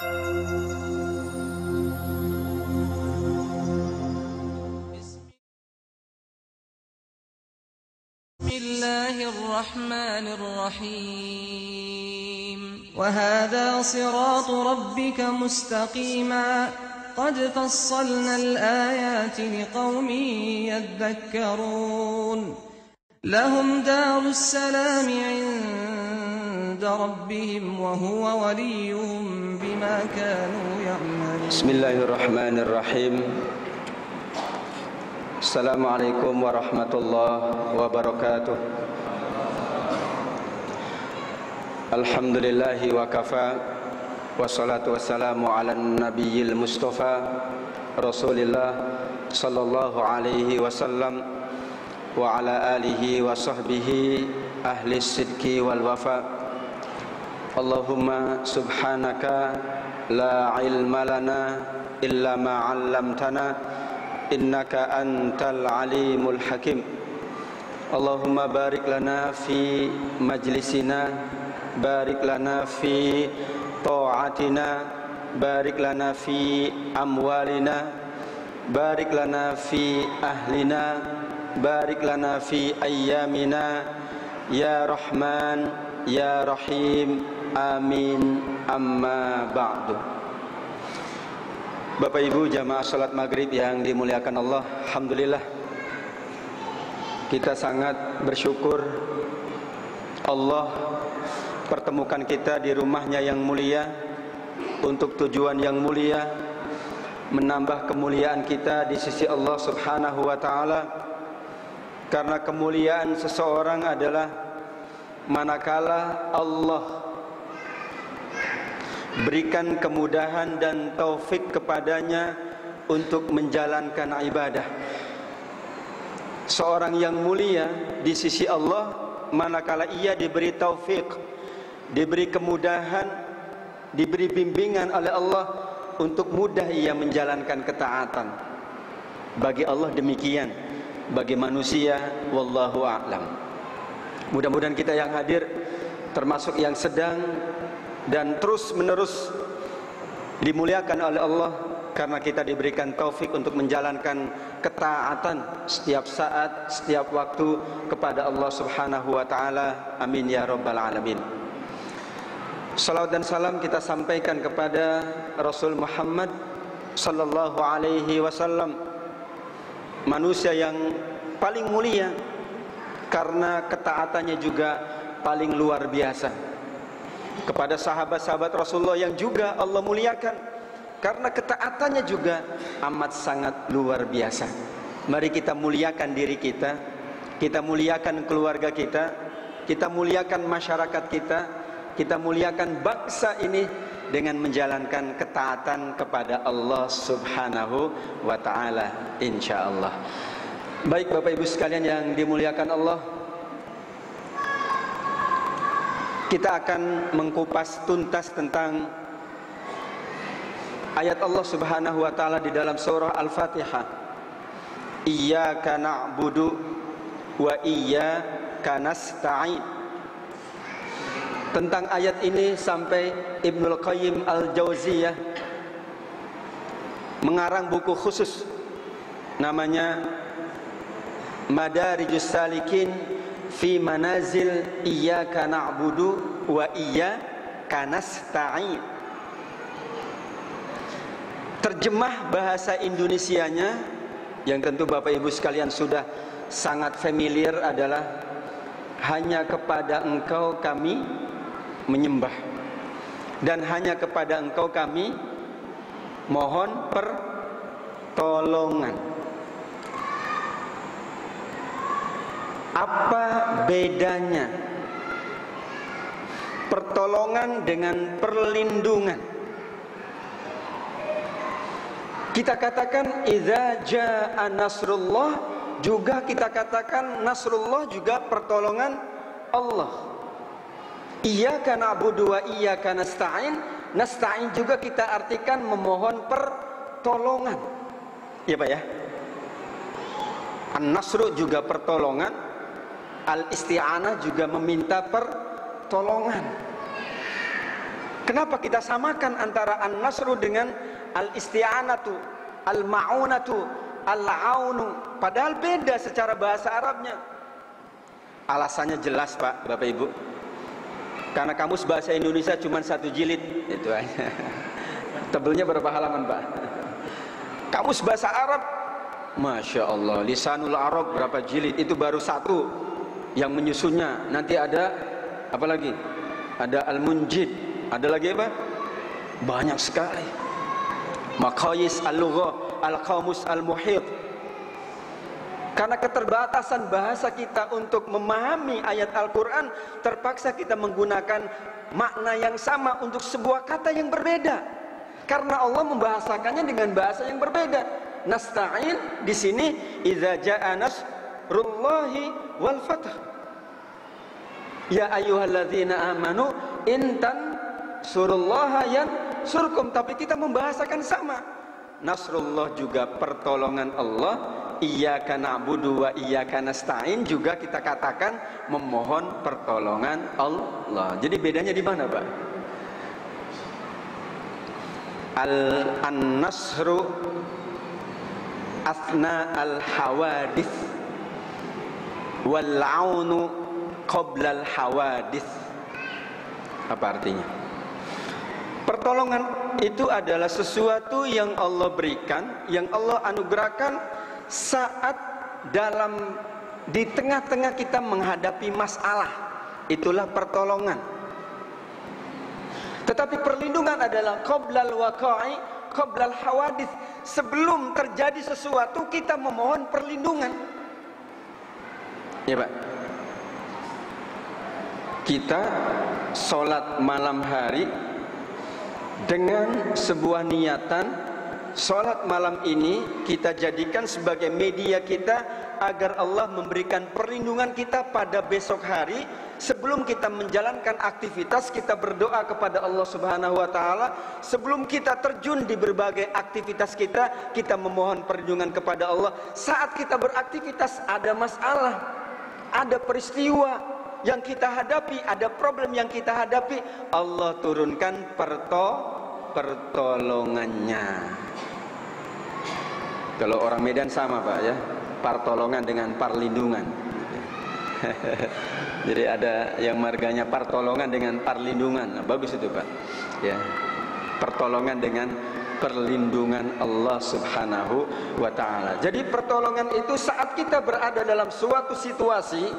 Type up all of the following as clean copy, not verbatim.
Bismillahirrahmanirrahim. Wa hadha siratu rabbika mustaqima qad fassalna al-ayati liqaumin yadhakkarun. Lahum darus salami 'inda rabbihim wa huwa waliyuhum bima kanu ya'malun. Bismillahirrahmanirrahim. Assalamualaikum warahmatullahi wabarakatuh. Alhamdulillahi wa kafa, wassalatu wassalamu ala nabiyil mustafa Rasulillah sallallahu alaihi wasallam wa ala alihi wa sahbihi ahli sidki wal wafa. Allahumma subhanaka la ilma lana illa ma 'allamtana innaka antal alimul hakim. Allahumma barik lana fi majlisina, barik lana fi ta'atina, barik lana fi amwalina, barik lana fi ahlina, barik lana fi ayyamina, ya Rahman ya Rahim, amin, amma ba'du. Bapak Ibu jamaah salat maghrib yang dimuliakan Allah, alhamdulillah kita sangat bersyukur Allah pertemukan kita di rumahnya yang mulia untuk tujuan yang mulia, menambah kemuliaan kita di sisi Allah subhanahu wa ta'ala. Karena kemuliaan seseorang adalah manakala Allah berikan kemudahan dan taufik kepadanya untuk menjalankan ibadah. Seorang yang mulia di sisi Allah manakala ia diberi taufik, diberi kemudahan, diberi bimbingan oleh Allah untuk mudah ia menjalankan ketaatan. Bagi Allah demikian, bagi manusia wallahu a'lam. Mudah-mudahan kita yang hadir termasuk yang sedang dan terus menerus dimuliakan oleh Allah karena kita diberikan taufik untuk menjalankan ketaatan setiap saat, setiap waktu kepada Allah subhanahu wa ta'ala. Amin ya rabbal alamin. Salawat dan salam kita sampaikan kepada Rasul Muhammad sallallahu alaihi wasallam, manusia yang paling mulia karena ketaatannya juga paling luar biasa. Kepada sahabat-sahabat Rasulullah yang juga Allah muliakan karena ketaatannya juga amat sangat luar biasa. Mari kita muliakan diri kita, kita muliakan keluarga kita, kita muliakan masyarakat kita muliakan bangsa ini dengan menjalankan ketaatan kepada Allah subhanahu wa ta'ala, insyaallah. Baik Bapak Ibu sekalian yang dimuliakan Allah, kita akan mengkupas tuntas tentang ayat Allah subhanahu wa ta'ala di dalam surah Al-Fatihah. Iyyaka na'budu wa iyyaka nasta'in. Tentang ayat ini sampai Ibnul Qayyim Al-Jauziyah mengarang buku khusus namanya Madarijus Salikin fi manazil iyyaka na'budu wa iyyaka nasta'in. Terjemah bahasa Indonesianya yang tentu Bapak Ibu sekalian sudah sangat familiar adalah hanya kepada Engkau kami menyembah dan hanya kepada Engkau kami mohon pertolongan. Apa bedanya pertolongan dengan perlindungan? Kita katakan idza jaa nasrullah, juga kita katakan nasrullah juga pertolongan Allah. Iyyaka na'budu wa iyyaka nasta'in, nasta'in juga kita artikan memohon pertolongan. Ya Pak ya. An-nasru juga pertolongan, al-isti'anah juga meminta pertolongan. Kenapa kita samakan antara an-nasru dengan al-isti'anatu, al-ma'unatu, al-aunu? Padahal beda secara bahasa Arabnya. Alasannya jelas Pak, Bapak Ibu. Karena kamus bahasa Indonesia cuma 1 jilid, itu aja. Tebelnya berapa halaman Pak? Kamus bahasa Arab, Masya Allah, Lisanul Arab berapa jilid? Itu baru 1 yang menyusunnya. Nanti ada apa lagi? Ada Al-Munjid. Ada lagi apa? Banyak sekali. Maqayis Al-Lughah, Al-Qamus Al-Muhit. Karena keterbatasan bahasa kita untuk memahami ayat Al-Quran, terpaksa kita menggunakan makna yang sama untuk sebuah kata yang berbeda. Karena Allah membahasakannya dengan bahasa yang berbeda. Nasta'in di sini idza jaa nasrullahi wal fath. Ya ayyuhalladzina amanu intan surullaha yansurkum. Tapi kita membahasakan sama. Nasrullah juga pertolongan Allah. Iyyaka na'budu wa iyyaka nasta'in juga kita katakan memohon pertolongan Allah. Jadi bedanya di mana, Pak? An-nasru athna al-hawadith wal-aunu qabla al-hawadith. Apa artinya? Pertolongan itu adalah sesuatu yang Allah berikan, yang Allah anugerahkan saat di tengah-tengah kita menghadapi masalah. Itulah pertolongan. Tetapi perlindungan adalah qoblal waqa'i qoblal hawadith. Sebelum terjadi sesuatu kita memohon perlindungan. Ya Pak. Kita sholat malam hari dengan sebuah niatan. Sholat malam ini kita jadikan sebagai media kita agar Allah memberikan perlindungan kita pada besok hari. Sebelum kita menjalankan aktivitas, kita berdoa kepada Allah Subhanahu wa Ta'ala. Sebelum kita terjun di berbagai aktivitas kita, kita memohon perlindungan kepada Allah. Saat kita beraktivitas ada masalah, ada peristiwa yang kita hadapi, ada problem yang kita hadapi, Allah turunkan pertolongannya. Kalau orang Medan sama Pak ya, pertolongan dengan perlindungan. Jadi ada yang marganya pertolongan dengan perlindungan. Nah, bagus itu Pak. Ya, pertolongan dengan perlindungan Allah Subhanahu wa Ta'ala. Jadi pertolongan itu saat kita berada dalam suatu situasi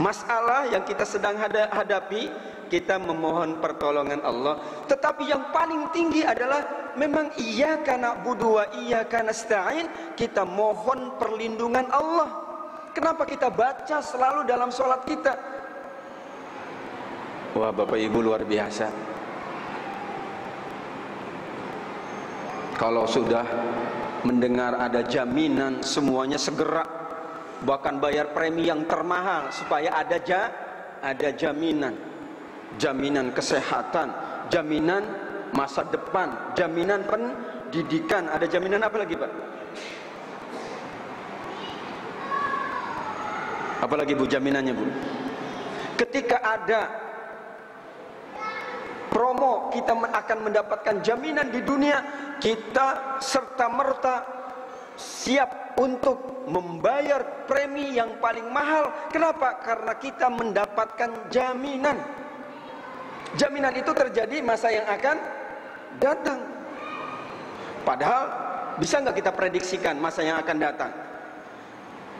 masalah yang kita sedang hadapi, kita memohon pertolongan Allah. Tetapi yang paling tinggi adalah memang iyyaka na'budu wa iyyaka nasta'in. Kita mohon perlindungan Allah. Kenapa kita baca selalu dalam sholat kita? Wah Bapak Ibu luar biasa. Kalau sudah mendengar ada jaminan, semuanya segera. Bahkan bayar premi yang termahal supaya ada jaminan. Jaminan kesehatan, jaminan masa depan, jaminan pendidikan. Ada jaminan apa lagi Pak? Apalagi Bu jaminannya Bu? Ketika ada promo, kita akan mendapatkan jaminan di dunia, kita serta-merta siap untuk membayar premi yang paling mahal. Kenapa? Karena kita mendapatkan jaminan. Jaminan itu terjadi masa yang akan datang. Padahal bisa nggak kita prediksikan masa yang akan datang?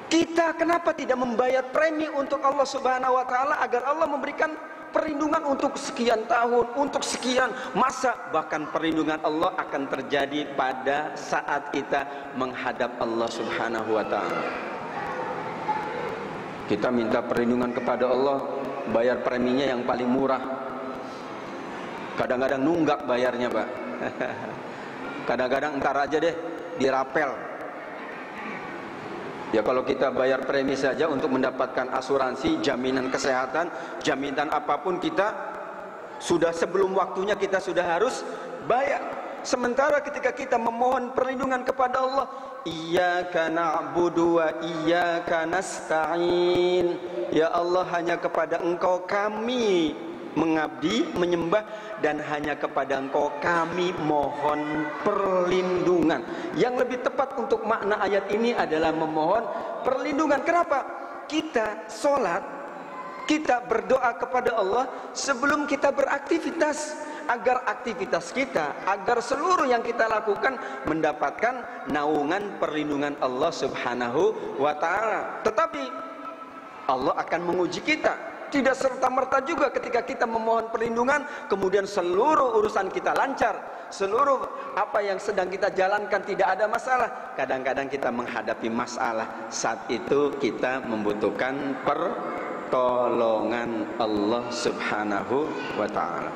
Kita kenapa tidak membayar premi untuk Allah Subhanahu wa Ta'ala agar Allah memberikan perlindungan untuk sekian tahun, untuk sekian masa. Bahkan perlindungan Allah akan terjadi pada saat kita menghadap Allah Subhanahu wa Ta'ala. Kita minta perlindungan kepada Allah, bayar preminya yang paling murah. Kadang-kadang nunggak bayarnya Pak. Kadang-kadang entar aja deh, dirapel. Ya kalau kita bayar premi saja untuk mendapatkan asuransi, jaminan kesehatan, jaminan apapun, kita sudah sebelum waktunya kita sudah harus bayar. Sementara ketika kita memohon perlindungan kepada Allah, iyyaka na'budu wa iyyaka nasta'in. Ya Allah, hanya kepada Engkau kami mengabdi, menyembah, dan hanya kepada Engkau kami mohon perlindungan. Yang lebih tepat untuk makna ayat ini adalah memohon perlindungan. Kenapa? Kita sholat, kita berdoa kepada Allah sebelum kita beraktivitas, agar aktivitas kita, agar seluruh yang kita lakukan mendapatkan naungan perlindungan Allah Subhanahu wa ta'ala. Tetapi Allah akan menguji kita. Tidak serta-merta juga ketika kita memohon perlindungan kemudian seluruh urusan kita lancar, seluruh apa yang sedang kita jalankan tidak ada masalah. Kadang-kadang kita menghadapi masalah, saat itu kita membutuhkan pertolongan Allah Subhanahu wa ta'ala.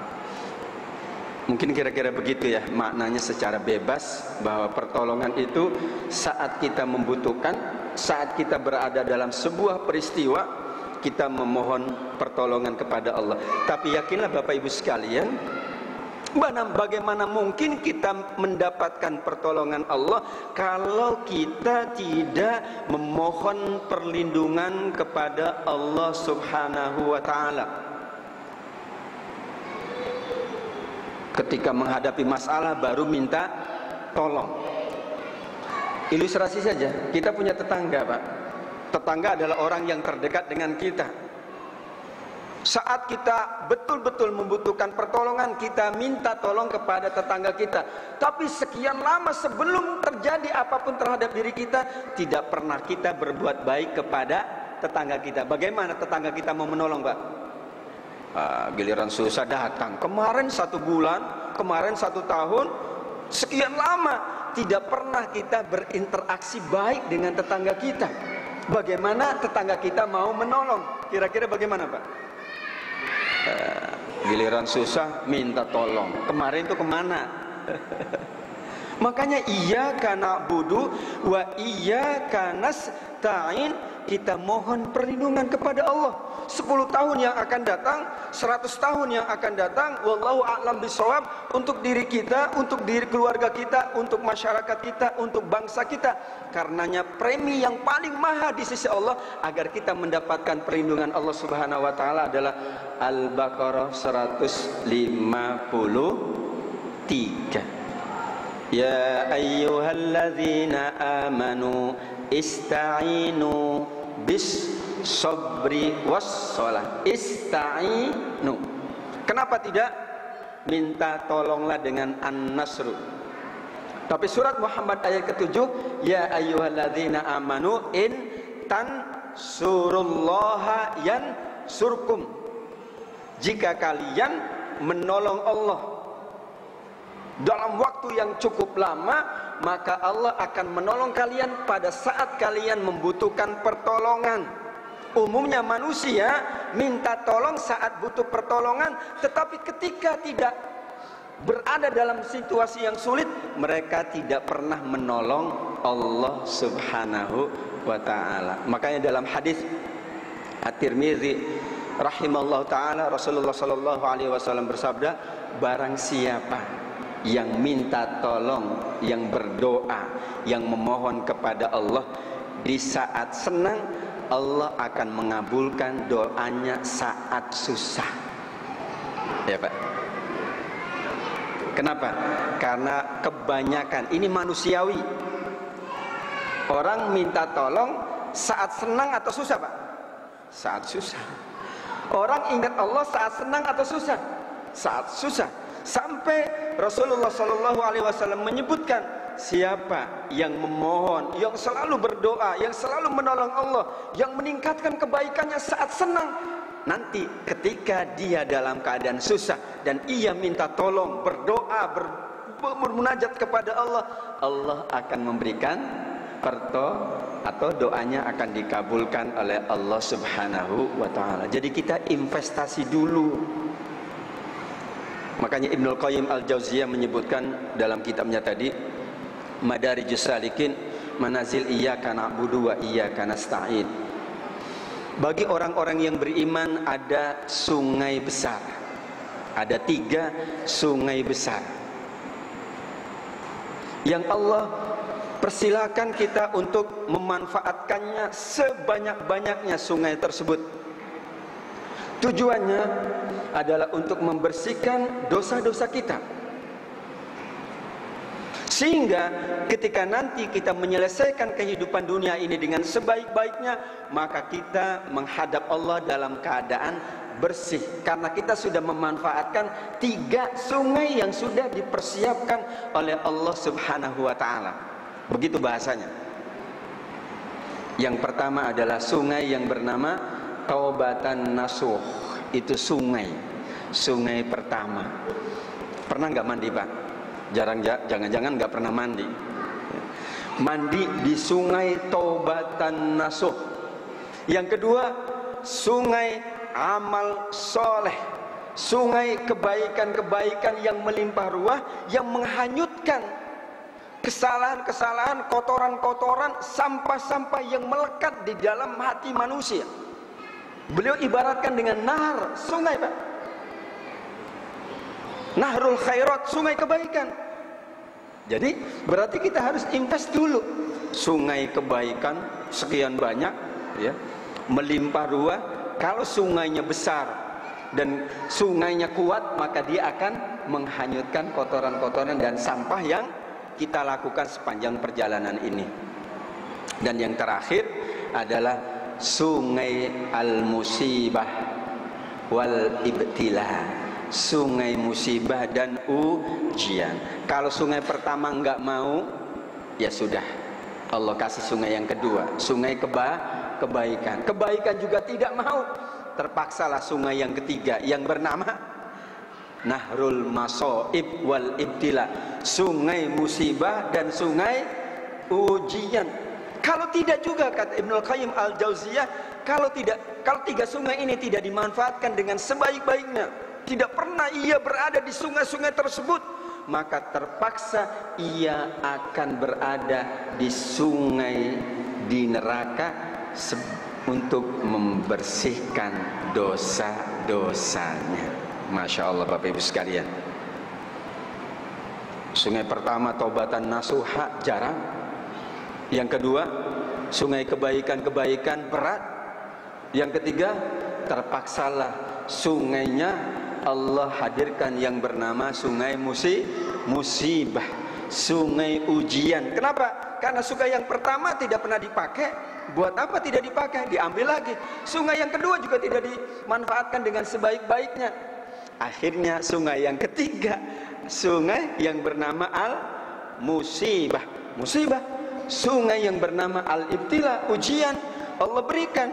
Mungkin kira-kira begitu ya maknanya secara bebas, bahwa pertolongan itu saat kita membutuhkan, saat kita berada dalam sebuah peristiwa, kita memohon pertolongan kepada Allah. Tapi yakinlah Bapak Ibu sekalian, bagaimana mungkin kita mendapatkan pertolongan Allah kalau kita tidak memohon perlindungan kepada Allah Subhanahu wa ta'ala. Ketika menghadapi masalah baru minta tolong. Ilustrasi saja, kita punya tetangga, Pak. Tetangga adalah orang yang terdekat dengan kita. Saat kita betul-betul membutuhkan pertolongan, kita minta tolong kepada tetangga kita. Tapi sekian lama sebelum terjadi apapun terhadap diri kita, tidak pernah kita berbuat baik kepada tetangga kita. Bagaimana tetangga kita mau menolong, Pak? Giliran susah datang. Kemarin 1 bulan, kemarin 1 tahun, sekian lama tidak pernah kita berinteraksi baik dengan tetangga kita. Bagaimana tetangga kita mau menolong? Kira-kira bagaimana, Pak? Giliran susah minta tolong. Kemarin itu kemana? Makanya iyyaka na'budu wa iyyaka nasta'in, kita mohon perlindungan kepada Allah. 10 tahun yang akan datang, 100 tahun yang akan datang, wallahu a'lam bishawab, untuk diri kita, untuk diri keluarga kita, untuk masyarakat kita, untuk bangsa kita. Karenanya premi yang paling mahal di sisi Allah agar kita mendapatkan perlindungan Allah Subhanahu wa taala adalah Al-Baqarah 153. Ya ayyuhalladzina amanu ista'inu bis sabri wassalah. Ista'inu. Kenapa tidak minta tolonglah dengan an-nasru? Tapi surat Muhammad ayat ke-7, ya ayyuhalladzina amanu in tansurullaha yansurkum. Jika kalian menolong Allah dalam waktu yang cukup lama, maka Allah akan menolong kalian pada saat kalian membutuhkan pertolongan. Umumnya manusia minta tolong saat butuh pertolongan, tetapi ketika tidak berada dalam situasi yang sulit, mereka tidak pernah menolong Allah Subhanahu wa ta'ala. Makanya dalam hadis At-Tirmidzi rahimallahu ta'ala, Rasulullah sallallahu alaihi wasallam bersabda, barang siapa yang minta tolong, yang berdoa, yang memohon kepada Allah di saat senang, Allah akan mengabulkan doanya saat susah. Ya, Pak. Kenapa? Karena kebanyakan ini manusiawi. Orang minta tolong saat senang atau susah, Pak? Saat susah. Orang ingat Allah saat senang atau susah? Saat susah. Sampai Rasulullah Shallallahu Alaihi Wasallam menyebutkan, siapa yang memohon, yang selalu berdoa, yang selalu menolong Allah, yang meningkatkan kebaikannya saat senang, nanti ketika dia dalam keadaan susah dan ia minta tolong, berdoa, bermunajat kepada Allah, Allah akan memberikan atau doanya akan dikabulkan oleh Allah Subhanahu wa ta'ala. Jadi kita investasi dulu. Makanya Ibnul Qayyim Al-Jauziyah menyebutkan dalam kitabnya tadi, Madarijus Salikin, manazil iyyaka na'budu wa iyyaka nasta'in. Bagi orang-orang yang beriman ada sungai besar. Ada 3 sungai besar yang Allah persilakan kita untuk memanfaatkannya sebanyak-banyaknya sungai tersebut. Tujuannya adalah untuk membersihkan dosa-dosa kita, sehingga ketika nanti kita menyelesaikan kehidupan dunia ini dengan sebaik-baiknya, maka kita menghadap Allah dalam keadaan bersih, karena kita sudah memanfaatkan 3 sungai yang sudah dipersiapkan oleh Allah Subhanahu wa Ta'ala. Begitu bahasanya. Yang pertama adalah sungai yang bernama Taubatan Nasuh. Itu sungai pertama. Pernah nggak mandi, Pak? Jangan-jangan nggak pernah mandi. Mandi di sungai Taubatan Nasuh. Yang kedua, sungai amal soleh, sungai kebaikan-kebaikan yang melimpah ruah, yang menghanyutkan kesalahan-kesalahan, kotoran-kotoran, sampah-sampah yang melekat di dalam hati manusia. Beliau ibaratkan dengan nahar, sungai, Pak. Nahrul khairat, sungai kebaikan. Jadi berarti kita harus invest dulu. Sungai kebaikan sekian banyak, ya, melimpah ruah. Kalau sungainya besar dan sungainya kuat, maka dia akan menghanyutkan kotoran-kotoran dan sampah yang kita lakukan sepanjang perjalanan ini. Dan yang terakhir adalah sungai al-musibah wal ibtila, sungai musibah dan ujian. Kalau sungai pertama enggak mau, ya sudah, Allah kasih sungai yang kedua, sungai kebaikan. Kebaikan juga tidak mau, terpaksalah sungai yang ketiga yang bernama Nahrul Masoib wal Ibtila, sungai musibah dan sungai ujian. Kalau tidak juga, kata Ibnul Qayyim Al-Jauziyah, kalau 3 sungai ini tidak dimanfaatkan dengan sebaik-baiknya, tidak pernah ia berada di sungai-sungai tersebut, maka terpaksa ia akan berada di sungai di neraka untuk membersihkan dosa-dosanya. Masya Allah, Bapak Ibu sekalian. Sungai pertama Taubatan Nasuha jarang. Yang kedua, sungai kebaikan-kebaikan berat. Yang ketiga, terpaksalah sungainya Allah hadirkan yang bernama sungai musibah, sungai ujian. Kenapa? Karena sungai yang pertama tidak pernah dipakai. Buat apa tidak dipakai? Diambil lagi. Sungai yang kedua juga tidak dimanfaatkan dengan sebaik-baiknya. Akhirnya sungai yang ketiga, sungai yang bernama al-musibah, musibah. Sungai yang bernama al-ibtila, ujian, Allah berikan.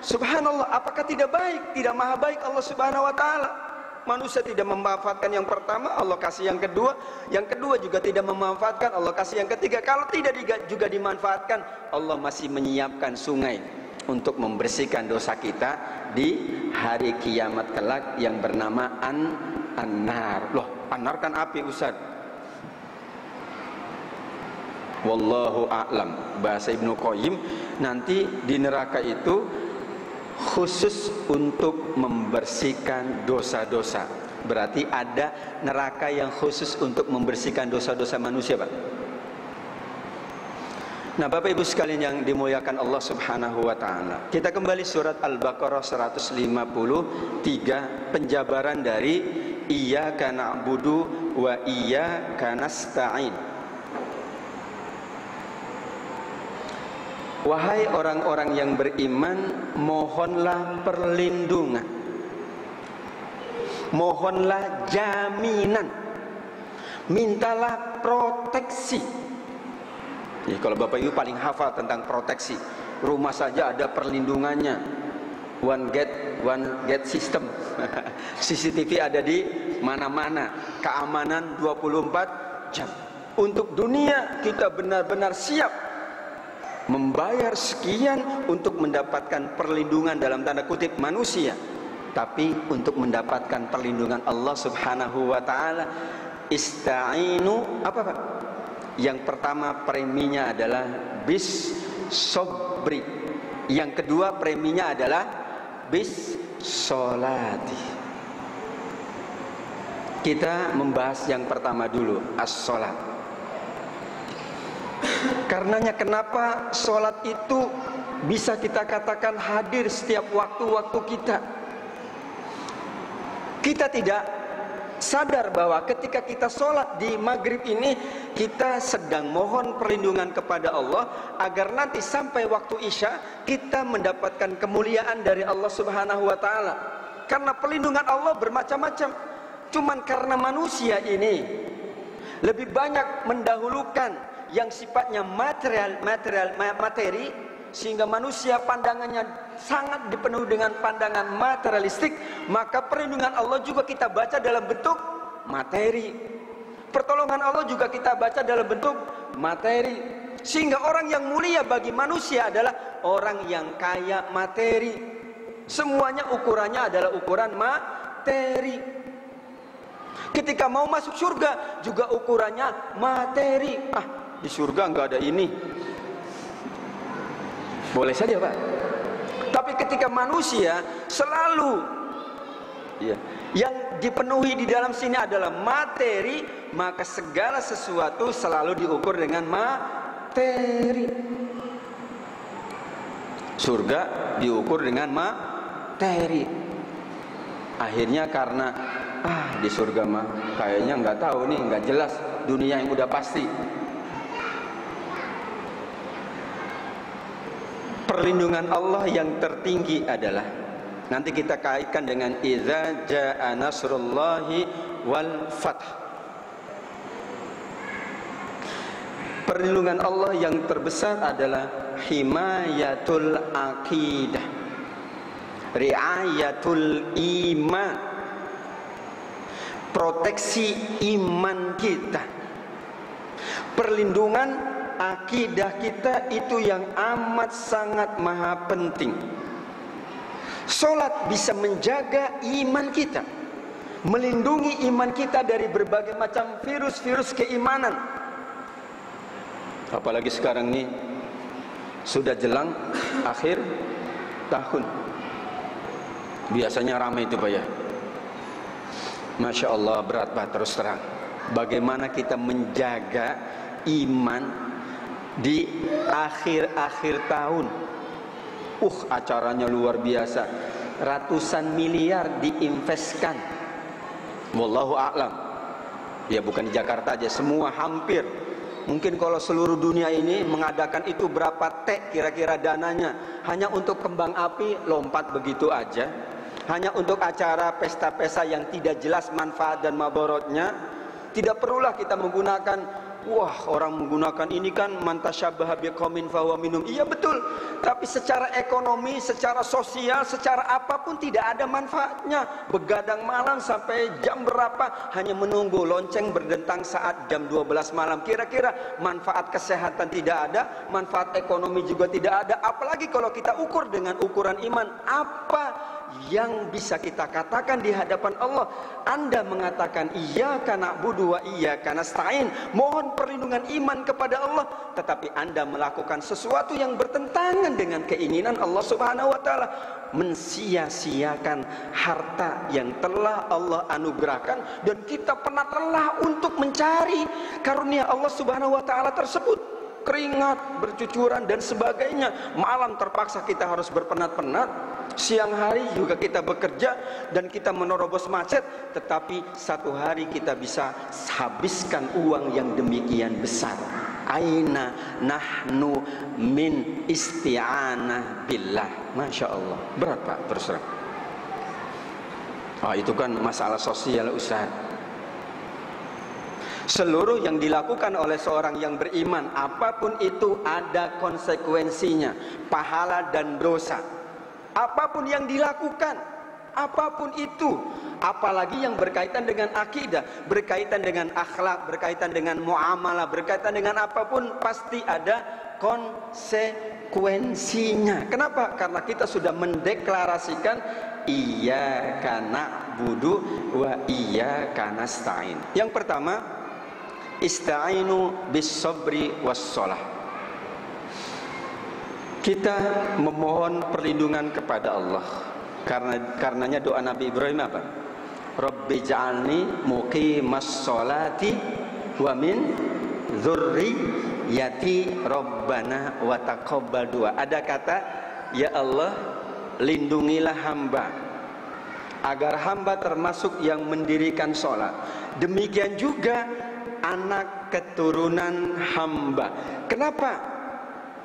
Subhanallah, apakah tidak baik? Tidak maha baik Allah Subhanahu wa Ta'ala? Manusia tidak memanfaatkan yang pertama, Allah kasih yang kedua. Yang kedua juga tidak memanfaatkan, Allah kasih yang ketiga. Kalau tidak juga dimanfaatkan, Allah masih menyiapkan sungai untuk membersihkan dosa kita di hari kiamat kelak yang bernama an-nar. Loh, an-nar kan api, Ustaz. Wallahu a'lam. Bahasa Ibnu Qayyim, nanti di neraka itu khusus untuk membersihkan dosa-dosa. Berarti ada neraka yang khusus untuk membersihkan dosa-dosa manusia, Pak. Nah, Bapak Ibu sekalian yang dimuliakan Allah Subhanahu wa Ta'ala, kita kembali surat Al-Baqarah 153, penjabaran dari Iyyaka na'budu wa iyyaka nasta'in. Wahai orang-orang yang beriman, mohonlah perlindungan, mohonlah jaminan, mintalah proteksi. Ya, kalau Bapak Ibu paling hafal tentang proteksi, rumah saja ada perlindungannya, one gate system. CCTV ada di mana-mana, keamanan 24 jam. Untuk dunia kita benar-benar siap membayar sekian untuk mendapatkan perlindungan dalam tanda kutip manusia, tapi untuk mendapatkan perlindungan Allah Subhanahu wa Ta'ala, ista'inu apa, Pak? Yang pertama preminya adalah bis sobri, yang kedua preminya adalah bis solati. Kita membahas yang pertama dulu, as-solat. Karenanya kenapa sholat itu bisa kita katakan hadir setiap waktu-waktu kita. Kita tidak sadar bahwa ketika kita sholat di maghrib ini, kita sedang mohon perlindungan kepada Allah agar nanti sampai waktu isya kita mendapatkan kemuliaan dari Allah Subhanahu wa ta'ala. Karena perlindungan Allah bermacam-macam. Cuman karena manusia ini lebih banyak mendahulukan yang sifatnya materi, sehingga manusia pandangannya sangat dipenuhi dengan pandangan materialistik, maka perlindungan Allah juga kita baca dalam bentuk materi. Pertolongan Allah juga kita baca dalam bentuk materi. Sehingga orang yang mulia bagi manusia adalah orang yang kaya materi. Semuanya ukurannya adalah ukuran materi. Ketika mau masuk surga juga ukurannya materi. Di surga nggak ada ini. Boleh saja Pak. Tapi ketika manusia selalu yang dipenuhi di dalam sini adalah materi, maka segala sesuatu selalu diukur dengan materi. Surga diukur dengan materi. Akhirnya karena di surga mah kayaknya nggak tahu nih, nggak jelas, dunia yang udah pasti. Perlindungan Allah yang tertinggi adalah, nanti kita kaitkan dengan idza jaa nasrullahi wal fath. Perlindungan Allah yang terbesar adalah himayatul aqidah, riayatul iman, proteksi iman kita. Perlindungan akidah kita itu yang amat sangat maha penting. Salat bisa menjaga iman kita, melindungi iman kita dari berbagai macam virus-virus keimanan. Apalagi sekarang ini sudah jelang akhir tahun, biasanya ramai itu Pak ya. Masya Allah, berat Pak, terus terang. Bagaimana kita menjaga iman di akhir-akhir tahun. Acaranya luar biasa. Ratusan miliar diinvestkan. Wallahu a'lam. Ya bukan di Jakarta aja, semua hampir. Mungkin kalau seluruh dunia ini mengadakan itu berapa T kira-kira dananya. Hanya untuk kembang api lompat begitu aja. Hanya untuk acara pesta-pesta yang tidak jelas manfaat dan mabarotnya. Tidak perlulah kita menggunakan, orang menggunakan ini kan mantasyabaha biqaumin fahuwa minhum. Iya betul, tapi secara ekonomi, secara sosial, secara apapun tidak ada manfaatnya. Begadang malam sampai jam berapa hanya menunggu lonceng berdentang saat jam 12 malam. Kira-kira manfaat kesehatan tidak ada, manfaat ekonomi juga tidak ada. Apalagi kalau kita ukur dengan ukuran iman, apa yang bisa kita katakan di hadapan Allah? Anda mengatakan iyyaka na'budu wa iyyaka nasta'in, mohon perlindungan iman kepada Allah, tetapi Anda melakukan sesuatu yang bertentangan dengan keinginan Allah Subhanahu wa taala, mensia-siakan harta yang telah Allah anugerahkan, dan kita pernah lelah untuk mencari karunia Allah Subhanahu wa taala tersebut. Keringat bercucuran dan sebagainya. Malam terpaksa kita harus berpenat-penat, siang hari juga kita bekerja dan kita menerobos macet, tetapi satu hari kita bisa habiskan uang yang demikian besar. Aina nahnu min isti'anah billah. Masya Allah, berat Pak, terus terang. Itu kan masalah sosial Ustaz. Seluruh yang dilakukan oleh seorang yang beriman, apapun itu ada konsekuensinya, pahala dan dosa. Apapun yang dilakukan, apapun itu, apalagi yang berkaitan dengan akidah, berkaitan dengan akhlak, berkaitan dengan muamalah, berkaitan dengan apapun, pasti ada konsekuensinya. Kenapa? Karena kita sudah mendeklarasikan iyyaka na'budu wa iyyaka nasta'in. Yang pertama, ista'inu bis sabri was shalah. Kita memohon perlindungan kepada Allah. Karenanya doa Nabi Ibrahim apa? Rabbi ja'alni muqimas sholati wa min dzurriyyati rabbana wa taqabbal du'a. Ada kata, ya Allah, lindungilah hamba agar hamba termasuk yang mendirikan sholat. Demikian juga anak keturunan hamba. Kenapa?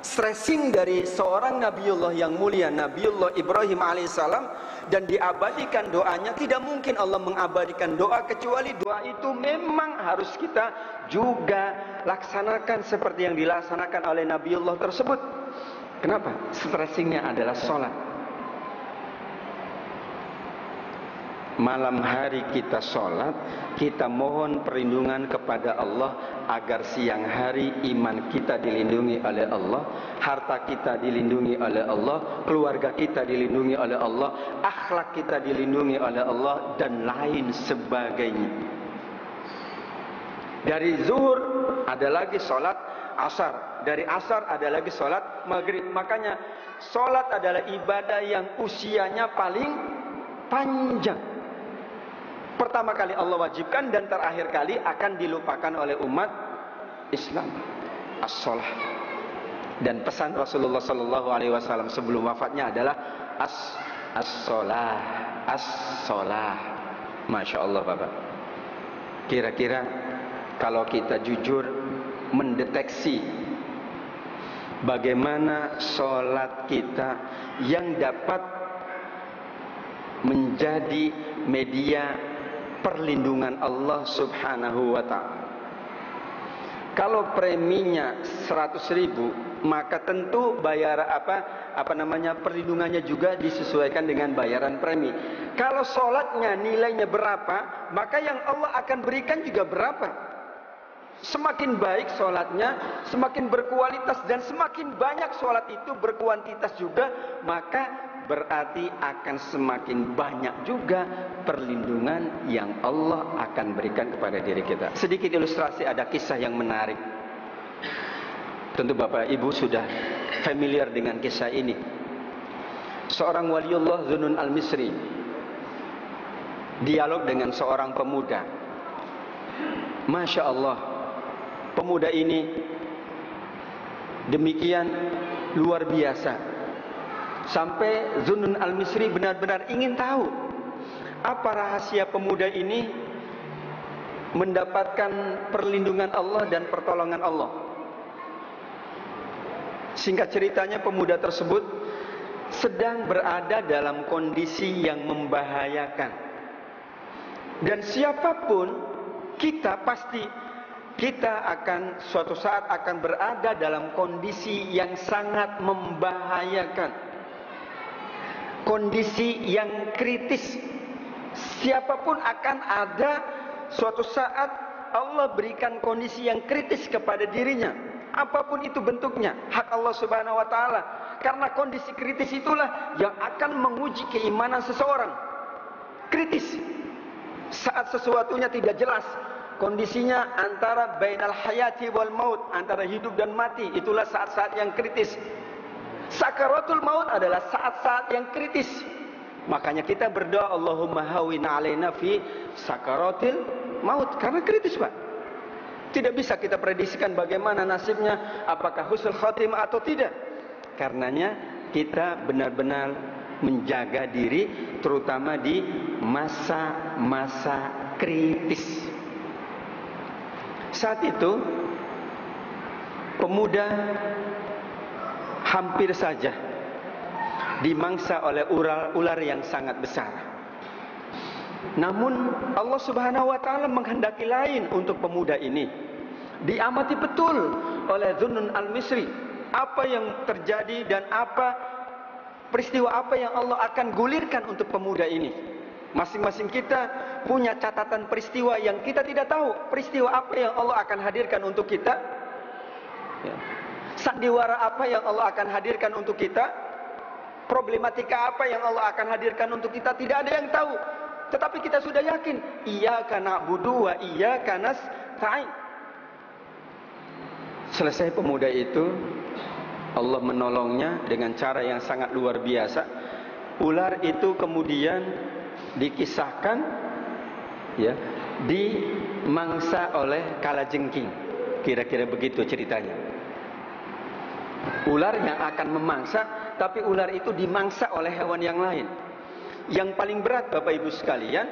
Stressing dari seorang Nabiullah yang mulia, Nabiullah Ibrahim alaihissalam, dan diabadikan doanya. Tidak mungkin Allah mengabadikan doa kecuali doa itu memang harus kita juga laksanakan seperti yang dilaksanakan oleh Nabiullah tersebut. Kenapa? Stressingnya adalah sholat. Malam hari kita sholat, kita mohon perlindungan kepada Allah agar siang hari iman kita dilindungi oleh Allah, harta kita dilindungi oleh Allah, keluarga kita dilindungi oleh Allah, akhlak kita dilindungi oleh Allah, dan lain sebagainya. Dari zuhur ada lagi sholat asar, dari asar ada lagi sholat maghrib. Makanya sholat adalah ibadah yang usianya paling panjang. Pertama kali Allah wajibkan dan terakhir kali akan dilupakan oleh umat Islam, as-sholah. Dan pesan Rasulullah sallallahu alaihi wasallam sebelum wafatnya adalah as-sholah, as-sholah. Masya Allah Bapak. Kira-kira kalau kita jujur mendeteksi bagaimana sholat kita yang dapat menjadi media perlindungan Allah subhanahu wa ta'ala. Kalau preminya 100.000, maka tentu bayar perlindungannya juga disesuaikan dengan bayaran premi. Kalau sholatnya nilainya berapa, maka yang Allah akan berikan juga berapa. Semakin baik sholatnya, semakin berkualitas, dan semakin banyak sholat itu berkuantitas juga, maka berarti akan semakin banyak juga perlindungan yang Allah akan berikan kepada diri kita. Sedikit ilustrasi, ada kisah yang menarik. Tentu Bapak Ibu sudah familiar dengan kisah ini. Seorang waliullah Zunnun al-Misri dialog dengan seorang pemuda. Masya Allah, pemuda ini demikian luar biasa, sampai Zunnun al-Misri benar-benar ingin tahu apa rahasia pemuda ini mendapatkan perlindungan Allah dan pertolongan Allah. Singkat ceritanya, pemuda tersebut sedang berada dalam kondisi yang membahayakan. Dan siapapun kita, pasti kita akan suatu saat akan berada dalam kondisi yang sangat membahayakan, kondisi yang kritis. Siapapun akan ada suatu saat Allah berikan kondisi yang kritis kepada dirinya, apapun itu bentuknya, hak Allah subhanahu wa ta'ala. Karena kondisi kritis itulah yang akan menguji keimanan seseorang. Kritis, saat sesuatunya tidak jelas, kondisinya antara bainal hayati wal maut, antara hidup dan mati, itulah saat-saat yang kritis. Sakaratul maut adalah saat-saat yang kritis. Makanya kita berdoa, Allahumma hawwin alaina fi sakaratil maut, karena kritis Pak. Tidak bisa kita prediksikan bagaimana nasibnya, apakah husnul khatimah atau tidak. Karenanya kita benar-benar menjaga diri, terutama di masa-masa kritis. Saat itu pemuda hampir saja dimangsa oleh ular yang sangat besar. Namun Allah subhanahu wa ta'ala menghendaki lain untuk pemuda ini. Diamati betul oleh Zunnun al-Misri apa yang terjadi dan peristiwa apa yang Allah akan gulirkan untuk pemuda ini. Masing-masing kita punya catatan peristiwa yang kita tidak tahu. Peristiwa apa yang Allah akan hadirkan untuk kita, sandiwara apa yang Allah akan hadirkan untuk kita, problematika apa yang Allah akan hadirkan untuk kita, tidak ada yang tahu. Tetapi kita sudah yakin, iyyaka na'budu wa iyyaka nasta'in. Selesai pemuda itu, Allah menolongnya dengan cara yang sangat luar biasa. Ular itu kemudian dikisahkan dimangsa oleh kalajengking. Kira-kira begitu ceritanya. Ular yang akan memangsa, tapi ular itu dimangsa oleh hewan yang lain. Yang paling berat Bapak Ibu sekalian,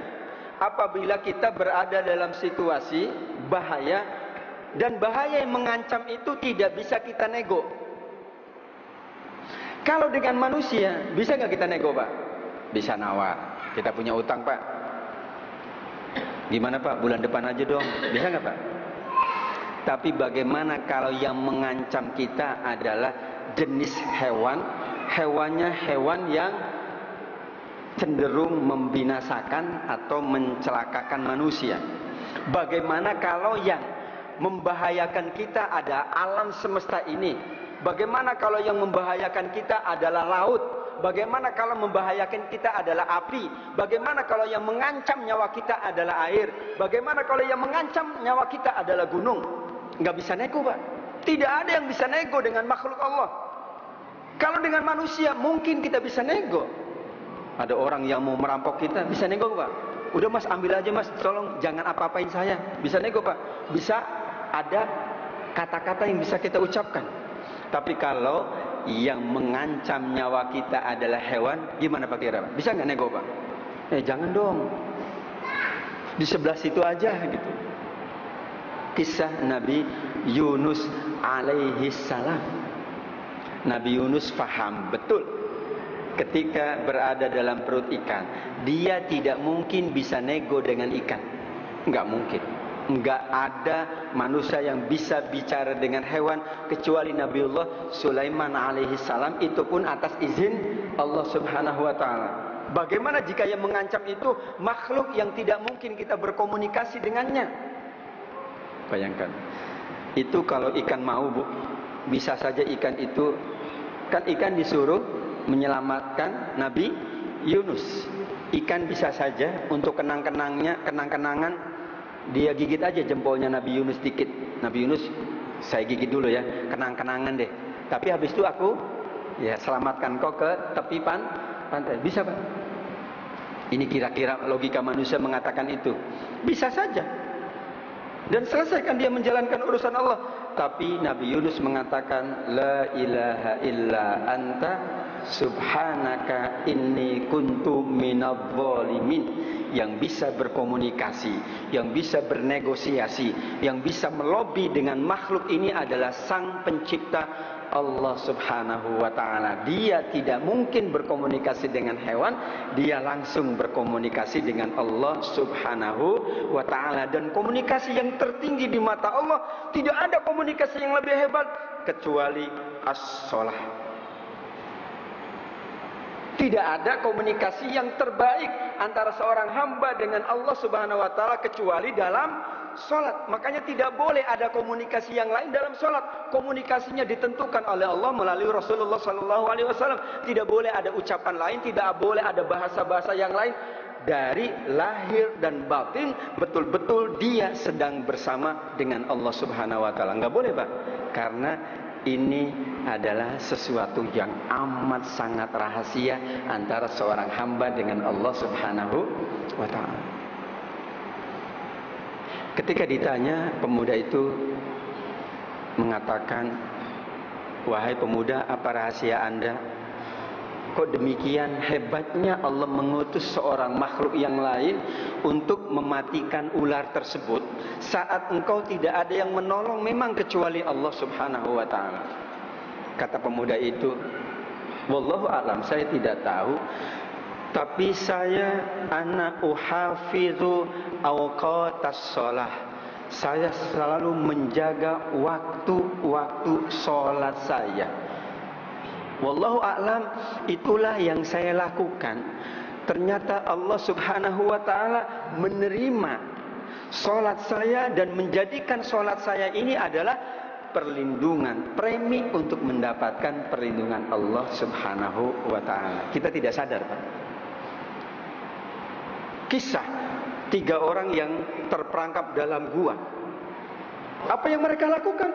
apabila kita berada dalam situasi bahaya, dan bahaya yang mengancam itu tidak bisa kita nego. Kalau dengan manusia, bisa nggak kita nego Pak? Bisa nawar. Kita punya utang Pak, gimana Pak, bulan depan aja dong, bisa nggak Pak? Tapi bagaimana kalau yang mengancam kita adalah jenis hewan, hewannya hewan yang cenderung membinasakan atau mencelakakan manusia? Bagaimana kalau yang membahayakan kita ada alam semesta ini? Bagaimana kalau yang membahayakan kita adalah laut? Bagaimana kalau membahayakan kita adalah api? Bagaimana kalau yang mengancam nyawa kita adalah air? Bagaimana kalau yang mengancam nyawa kita adalah gunung? Nggak bisa nego Pak. Tidak ada yang bisa nego dengan makhluk Allah. Kalau dengan manusia mungkin kita bisa nego. Ada orang yang mau merampok kita, bisa nego Pak. Udah Mas, ambil aja Mas, tolong jangan apa-apain saya. Bisa nego Pak. Bisa ada kata-kata yang bisa kita ucapkan. Tapi kalau yang mengancam nyawa kita adalah hewan, gimana Pak kira? Bisa nggak nego Pak? Jangan dong, di sebelah situ aja gitu. Kisah Nabi Yunus alaihi salam. Nabi Yunus faham betul ketika berada dalam perut ikan, dia tidak mungkin bisa nego dengan ikan. Nggak mungkin. Nggak ada manusia yang bisa bicara dengan hewan kecuali Nabiullah Sulaiman alaihi salam, itu pun atas izin Allah subhanahu wa ta'ala. Bagaimana jika yang mengancam itu makhluk yang tidak mungkin kita berkomunikasi dengannya? Bayangkan, itu kalau ikan mau Bu, bisa saja ikan itu, kan ikan disuruh menyelamatkan Nabi Yunus. Ikan bisa saja untuk kenang-kenangan, dia gigit aja jempolnya Nabi Yunus dikit. Nabi Yunus, saya gigit dulu ya, kenang-kenangan deh. Tapi habis itu aku ya selamatkan kau ke tepi pantai. Bisa Pak? Ini kira-kira logika manusia mengatakan itu. Bisa saja. Dan selesaikan dia menjalankan urusan Allah. Tapi Nabi Yunus mengatakan, La ilaha illa anta subhanaka inni kuntu minadh dhalimin. Yang bisa berkomunikasi, yang bisa bernegosiasi, yang bisa melobi dengan makhluk ini adalah Sang Pencipta Allah subhanahu wa ta'ala. Dia tidak mungkin berkomunikasi dengan hewan, dia langsung berkomunikasi dengan Allah subhanahu wa ta'ala. Dan komunikasi yang tertinggi di mata Allah, tidak ada komunikasi yang lebih hebat kecuali as-sholah. Tidak ada komunikasi yang terbaik antara seorang hamba dengan Allah subhanahu wa ta'ala kecuali dalam sholat. Makanya tidak boleh ada komunikasi yang lain dalam sholat. Komunikasinya ditentukan oleh Allah melalui Rasulullah SAW. Tidak boleh ada ucapan lain, tidak boleh ada bahasa-bahasa yang lain. Dari lahir dan batin betul-betul dia sedang bersama dengan Allah subhanahu wa ta'ala. Nggak boleh Pak, karena ini adalah sesuatu yang amat sangat rahasia antara seorang hamba dengan Allah subhanahu wa ta'ala. Ketika ditanya, pemuda itu mengatakan, wahai pemuda, apa rahasia Anda? Kok demikian hebatnya Allah mengutus seorang makhluk yang lain untuk mematikan ular tersebut, saat engkau tidak ada yang menolong memang kecuali Allah subhanahu wa ta'ala. Kata pemuda itu, wallahu a'lam, saya tidak tahu, tapi saya uhafidhu awqatas shalah. Saya selalu menjaga waktu-waktu sholat saya. Wallahu a'lam, itulah yang saya lakukan. Ternyata Allah subhanahu wa ta'ala menerima sholat saya dan menjadikan sholat saya ini adalah perlindungan, premi untuk mendapatkan perlindungan Allah subhanahu wa ta'ala. Kita tidak sadar Pak. Kisah 3 orang yang terperangkap dalam gua. Apa yang mereka lakukan?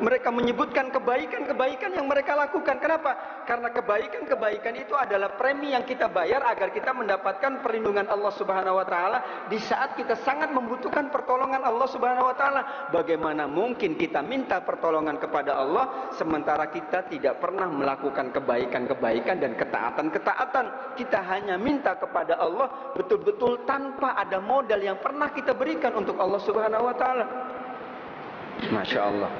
Mereka menyebutkan kebaikan-kebaikan yang mereka lakukan. Kenapa? Karena kebaikan-kebaikan itu adalah premi yang kita bayar agar kita mendapatkan perlindungan Allah subhanahu wa ta'ala di saat kita sangat membutuhkan pertolongan Allah Subhanahu wa taala. Bagaimana mungkin kita minta pertolongan kepada Allah sementara kita tidak pernah melakukan kebaikan-kebaikan dan ketaatan-ketaatan. Kita hanya minta kepada Allah betul-betul tanpa ada modal yang pernah kita berikan untuk Allah Subhanahu wa taala. Masya Allah.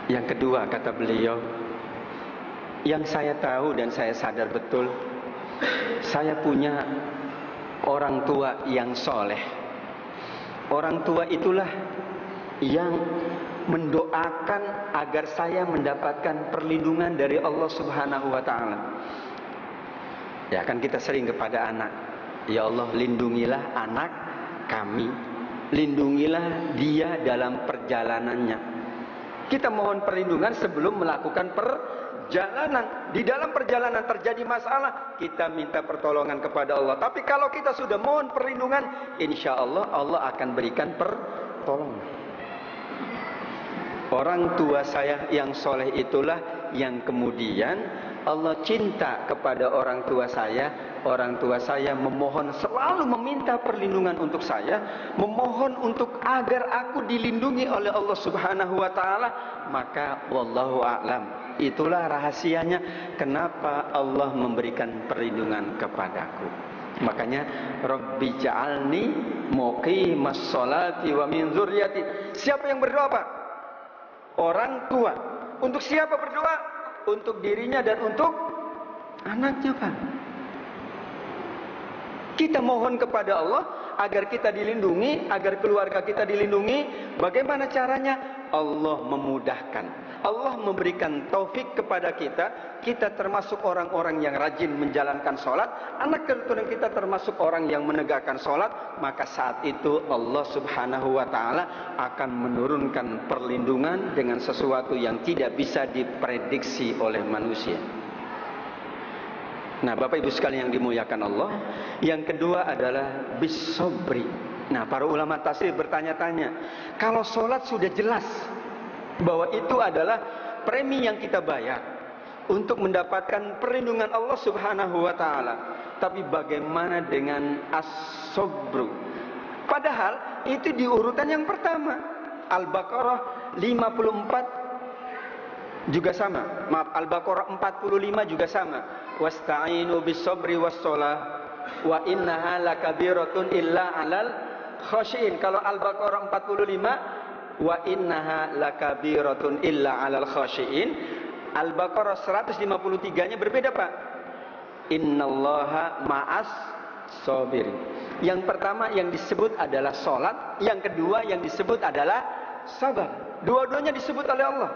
Yang kedua, kata beliau, yang saya tahu dan saya sadar betul, saya punya orang tua yang soleh. Orang tua itulah yang mendoakan agar saya mendapatkan perlindungan dari Allah Subhanahu wa taala. Ya kan kita sering kepada anak, ya Allah lindungilah anak kami, lindungilah dia dalam perjalanannya. Kita mohon perlindungan sebelum melakukan perjalanan. Di dalam perjalanan terjadi masalah, kita minta pertolongan kepada Allah. Tapi kalau kita sudah mohon perlindungan, insya Allah Allah akan berikan pertolongan. Orang tua saya yang soleh itulah yang kemudian Allah cinta kepada orang tua saya. Orang tua saya memohon, selalu meminta perlindungan untuk saya, memohon untuk agar aku dilindungi oleh Allah Subhanahu wa taala. Maka wallahu a'lam, itulah rahasianya kenapa Allah memberikan perlindungan kepadaku. Makanya Rabbi ja'alni muqimas sholati wa min dzurriyyati. Siapa yang berdoa, Pak? Orang tua. Untuk siapa berdoa? Untuk dirinya dan untuk anaknya, Pak. Kita mohon kepada Allah agar kita dilindungi, agar keluarga kita dilindungi. Bagaimana caranya? Allah memudahkan. Allah memberikan taufik kepada kita. Kita termasuk orang-orang yang rajin menjalankan sholat. Anak keturunan kita termasuk orang yang menegakkan sholat. Maka saat itu Allah Subhanahu wa ta'ala akan menurunkan perlindungan dengan sesuatu yang tidak bisa diprediksi oleh manusia. Nah, Bapak Ibu sekalian yang dimuliakan Allah, yang kedua adalah bisobri. Nah, para ulama tafsir bertanya-tanya, kalau sholat sudah jelas bahwa itu adalah premi yang kita bayar untuk mendapatkan perlindungan Allah Subhanahu wa taala, tapi bagaimana dengan as-sobru? Padahal itu di urutan yang pertama. Al-Baqarah 54 juga sama. Maaf, Al-Baqarah 45 juga sama. Wasta'inu bis-sabri was-shalah wa innaha lakabiratun illa 'alal khashiin. Kalau Al-Baqarah 45 wa innaha lakabiratun illa 'alal khashiin. Al-Baqarah 153-nya berbeda, Pak. Innallaha ma'as sabirin. Yang pertama yang disebut adalah salat, yang kedua yang disebut adalah sabar. Dua-duanya disebut oleh Allah.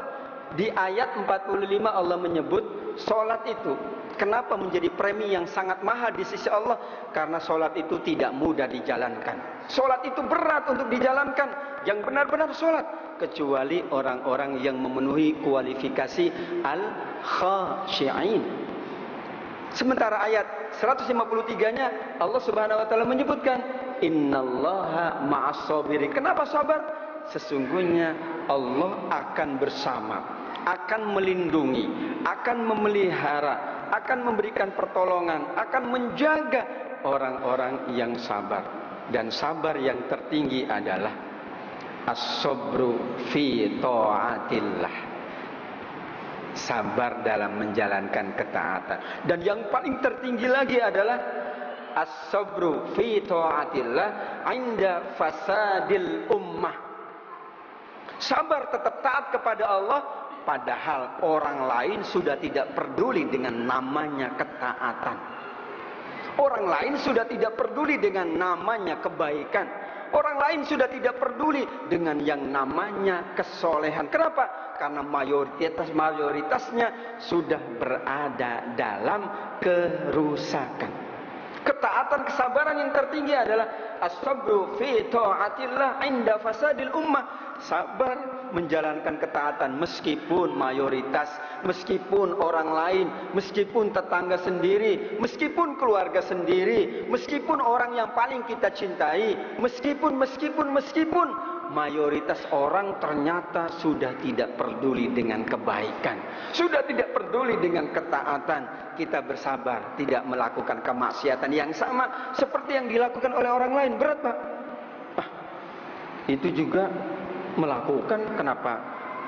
Di ayat 45 Allah menyebut salat itu kenapa menjadi premi yang sangat mahal di sisi Allah? Karena salat itu tidak mudah dijalankan. Salat itu berat untuk dijalankan. Yang benar-benar salat, kecuali orang-orang yang memenuhi kualifikasi al-khashi'in. Sementara ayat 153-nya Allah Subhanahu wa taala menyebutkan innallaha ma'as sabirin. Kenapa sabar? Sesungguhnya Allah akan bersama, akan melindungi, akan memelihara, akan memberikan pertolongan, akan menjaga orang-orang yang sabar. Dan sabar yang tertinggi adalah as-sabru fi ta'atillah. Sabar dalam menjalankan ketaatan. Dan yang paling tertinggi lagi adalah as-sabru fi ta'atillah 'inda fasadil ummah. Sabar tetap taat kepada Allah padahal orang lain sudah tidak peduli dengan namanya ketaatan. Orang lain sudah tidak peduli dengan namanya kebaikan. Orang lain sudah tidak peduli dengan yang namanya kesolehan. Kenapa? Karena mayoritasnya sudah berada dalam kerusakan. Ketaatan, kesabaran yang tertinggi adalah as-sabru fi ta'atillah 'inda fasadil ummah. Sabar menjalankan ketaatan meskipun mayoritas, meskipun orang lain, meskipun tetangga sendiri, meskipun keluarga sendiri, meskipun orang yang paling kita cintai, meskipun mayoritas orang ternyata sudah tidak peduli dengan kebaikan, sudah tidak peduli dengan ketaatan. Kita bersabar, tidak melakukan kemaksiatan yang sama seperti yang dilakukan oleh orang lain. Berat, Pak. itu juga melakukan, kenapa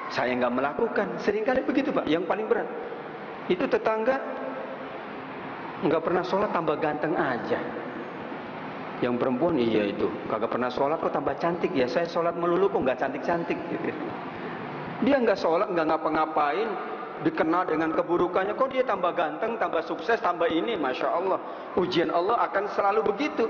saya nggak melakukan? Seringkali begitu Pak. Yang paling berat itu tetangga nggak pernah sholat tambah ganteng aja. Yang perempuan, iya itu kagak pernah sholat kok tambah cantik ya. Saya sholat melulu kok nggak cantik-cantik gitu. Dia nggak sholat, nggak ngapa-ngapain, dikenal dengan keburukannya, kok dia tambah ganteng, tambah sukses, tambah ini. Masya Allah, ujian Allah akan selalu begitu.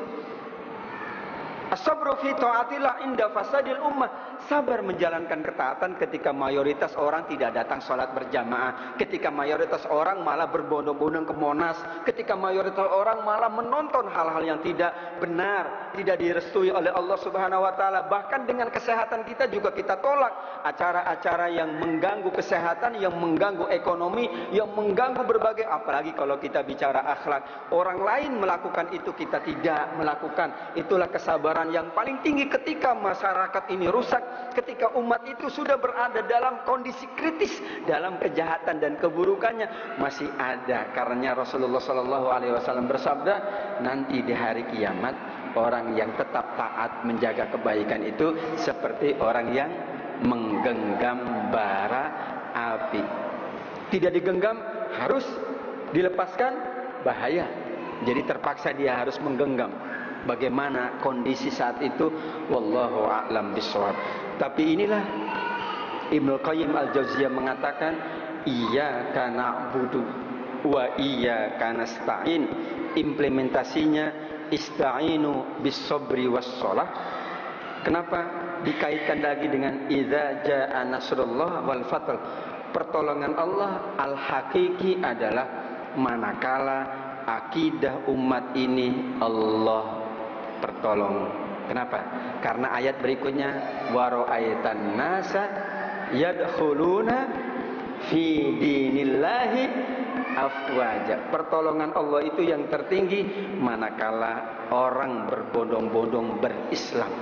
As-sabru fi ta'atillah inda fasadil ummah. Sabar menjalankan ketaatan ketika mayoritas orang tidak datang sholat berjamaah, ketika mayoritas orang malah berbondong-bondong ke Monas, ketika mayoritas orang malah menonton hal-hal yang tidak benar, tidak direstui oleh Allah Subhanahu wa taala. Bahkan dengan kesehatan kita juga kita tolak acara-acara yang mengganggu kesehatan, yang mengganggu ekonomi, yang mengganggu berbagai, apalagi kalau kita bicara akhlak. Orang lain melakukan itu, kita tidak melakukan. Itulah kesabaran yang paling tinggi ketika masyarakat ini rusak, ketika umat itu sudah berada dalam kondisi kritis, dalam kejahatan dan keburukannya masih ada. Karena Rasulullah SAW bersabda, nanti di hari kiamat orang yang tetap taat menjaga kebaikan itu seperti orang yang menggenggam bara api. Tidak digenggam, harus dilepaskan, bahaya. Jadi terpaksa dia harus menggenggam. Bagaimana kondisi saat itu, wallahu a'lam bishawab. Tapi inilah Ibnu Qayyim al-Jauziyah mengatakan, iyyaka na'budu wa iyyaka nasta'in. Implementasinya ista'inu bis-sabri was-shalah. Kenapa dikaitkan lagi dengan idza jaa nasrullah wal fath? Pertolongan Allah al-hakiki adalah manakala akidah umat ini Allah pertolong. Kenapa? Karena ayat berikutnya, wa ra'aitan nasa yadkhuluna fi dinillahi afwaja. Pertolongan Allah itu yang tertinggi manakala orang berbondong-bondong berislam.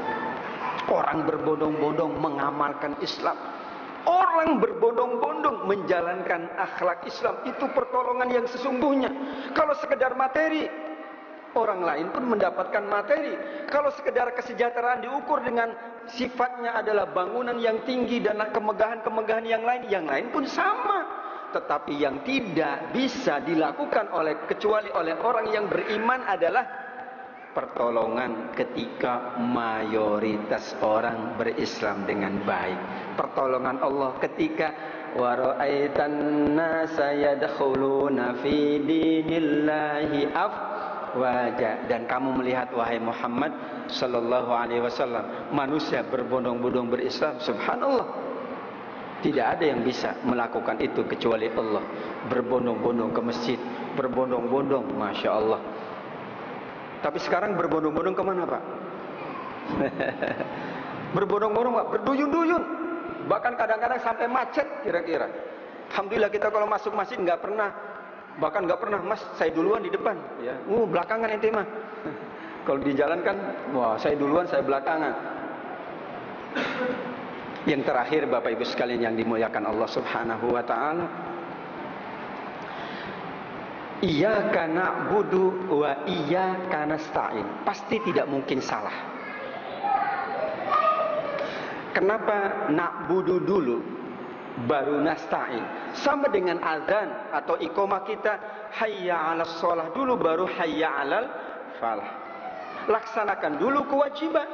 Orang berbondong-bondong mengamalkan Islam. Orang berbondong-bondong menjalankan akhlak Islam. Itu pertolongan yang sesungguhnya. Kalau sekedar materi, orang lain pun mendapatkan materi. Kalau sekedar kesejahteraan diukur dengan sifatnya adalah bangunan yang tinggi dan kemegahan-kemegahan yang lain pun sama. Tetapi yang tidak bisa dilakukan kecuali oleh orang yang beriman adalah pertolongan ketika mayoritas orang berislam dengan baik. Pertolongan Allah ketika wa ra'aitan nasa yadkhuluna fi dinillahi afwaja. Dan kamu melihat wahai Muhammad sallallahu alaihi wasallam, manusia berbondong-bondong berislam. Subhanallah. Tidak ada yang bisa melakukan itu kecuali Allah. Berbondong-bondong ke masjid, berbondong-bondong, Masya Allah. Tapi sekarang berbondong-bondong kemana Pak? Berbondong-bondong Pak, berduyun-duyun. Bahkan kadang-kadang sampai macet kira-kira. Alhamdulillah kita kalau masuk masjid nggak pernah, bahkan nggak pernah, Mas saya duluan di depan, ya. Belakangan ente mah. Kalau di jalan kan, wah saya duluan, saya belakangan. Yang terakhir Bapak Ibu sekalian yang dimuliakan Allah Subhanahu wa taala, iyyaka na'budu wa iyyaka nasta'in. Pasti tidak mungkin salah. Kenapa na'budu dulu baru nasta'in? Sama dengan azan atau iqamah kita, hayya 'alas shalah dulu baru hayya 'alal falah. Laksanakan dulu kewajiban,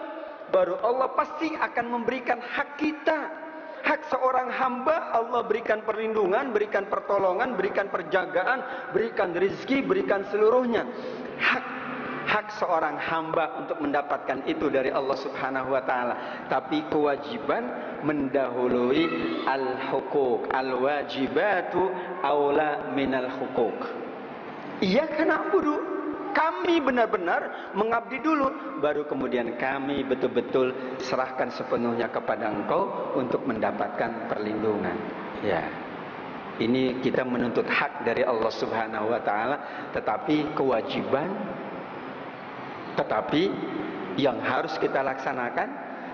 baru Allah pasti akan memberikan hak kita. Hak seorang hamba Allah berikan perlindungan, berikan pertolongan, berikan perjagaan, berikan rezeki, berikan seluruhnya. Hak seorang hamba untuk mendapatkan itu dari Allah Subhanahu wa taala. Tapi kewajiban mendahului al-huquq. Al-wajibatu aula minal huquq. Iyyaka na'budu. Kami benar-benar mengabdi dulu, baru kemudian kami betul-betul serahkan sepenuhnya kepada Engkau untuk mendapatkan perlindungan. Ya, ini kita menuntut hak dari Allah Subhanahu wa taala, tetapi kewajiban, tetapi yang harus kita laksanakan,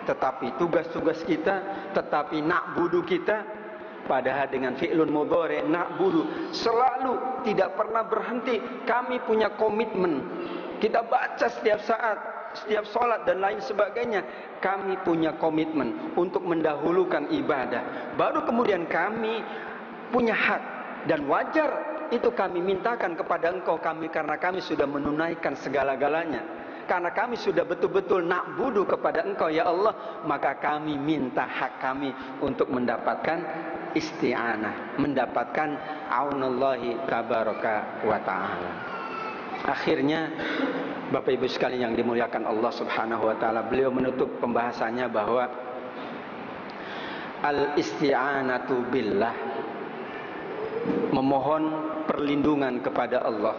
tetapi tugas-tugas kita, tetapi na'budu kita, padahal dengan fi'lun mudhari' na'budu, selalu tidak pernah berhenti. Kami punya komitmen. Kita baca setiap saat setiap sholat dan lain sebagainya, kami punya komitmen untuk mendahulukan ibadah. Baru kemudian kami punya hak dan wajar itu kami mintakan kepada Engkau, karena kami sudah menunaikan segala-galanya. Karena kami sudah betul-betul na'budu kepada Engkau ya Allah, maka kami minta hak kami untuk mendapatkan isti'anah, mendapatkan aunallahi tabaraka wa ta'ala. Akhirnya Bapak Ibu sekalian yang dimuliakan Allah Subhanahu wa taala, beliau menutup pembahasannya bahwa al-isti'anatu billah, memohon perlindungan kepada Allah,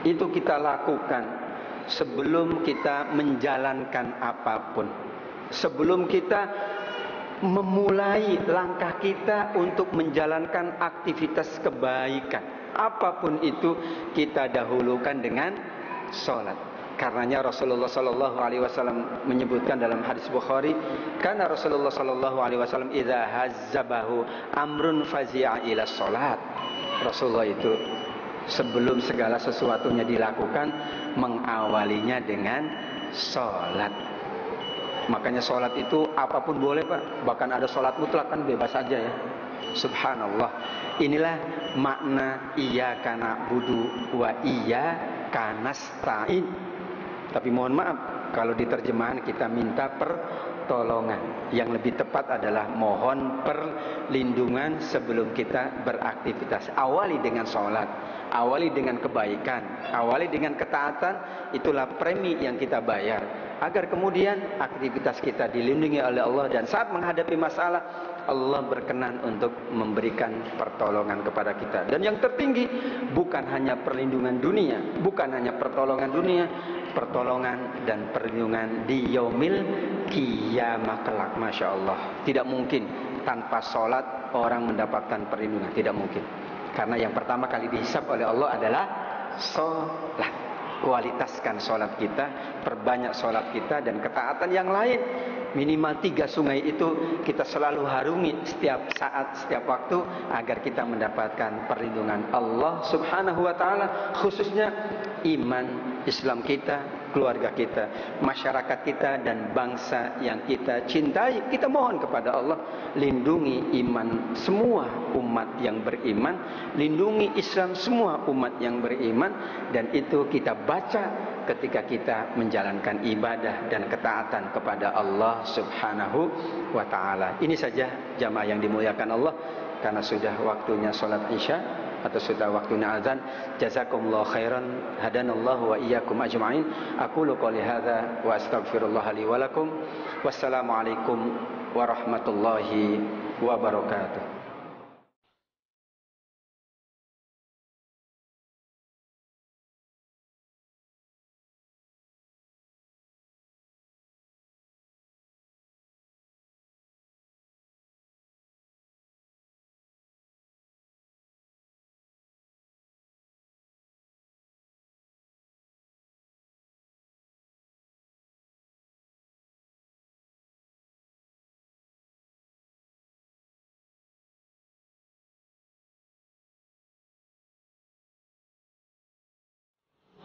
itu kita lakukan sebelum kita menjalankan apapun, sebelum kita memulai langkah kita untuk menjalankan aktivitas kebaikan apapun itu, kita dahulukan dengan salat. Karenanya Rasulullah sallallahu alaihi wasallam menyebutkan dalam hadis Bukhari, karena Rasulullah sallallahu alaihi wasallam idza hazzabahu amrun fazi'a ila salat. Rasulullah itu sebelum segala sesuatunya dilakukan, mengawalinya dengan sholat. Makanya sholat itu apapun boleh Pak. Bahkan ada sholat mutlak, kan bebas aja ya. Subhanallah. Inilah makna iyyaka na'budu wa iyyaka nasta'in. Tapi mohon maaf, kalau di terjemahan kita minta pertolongan. Yang lebih tepat adalah mohon perlindungan sebelum kita beraktivitas. Awali dengan sholat, awali dengan kebaikan, awali dengan ketaatan. Itulah premi yang kita bayar, agar kemudian aktivitas kita dilindungi oleh Allah. Dan saat menghadapi masalah, Allah berkenan untuk memberikan pertolongan kepada kita. Dan yang tertinggi bukan hanya perlindungan dunia, bukan hanya pertolongan dunia, pertolongan dan perlindungan di yaumil qiyamah kelak. Masya Allah, tidak mungkin tanpa sholat orang mendapatkan perlindungan, tidak mungkin. Karena yang pertama kali dihisab oleh Allah adalah sholat. Kualitaskan sholat kita, perbanyak sholat kita, dan ketaatan yang lain. Minimal 3 sungai itu kita selalu harungi setiap saat, setiap waktu, agar kita mendapatkan perlindungan Allah Subhanahu wa ta'ala. Khususnya iman Islam kita, keluarga kita, masyarakat kita, dan bangsa yang kita cintai. Kita mohon kepada Allah, lindungi iman semua umat yang beriman, lindungi Islam semua umat yang beriman. Dan itu kita baca ketika kita menjalankan ibadah dan ketaatan kepada Allah Subhanahu wa ta'ala. Ini saja jamaah yang dimuliakan Allah, karena sudah waktunya sholat isya atau sudah waktunya azan. Jazakumullah khairan, hadanallahu wa iyyakum ajma'in. Aqulu qouli hadza wa astaghfirullah li wa lakum. Wassalamualaikum warahmatullahi wabarakatuh.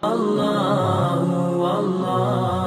الله والله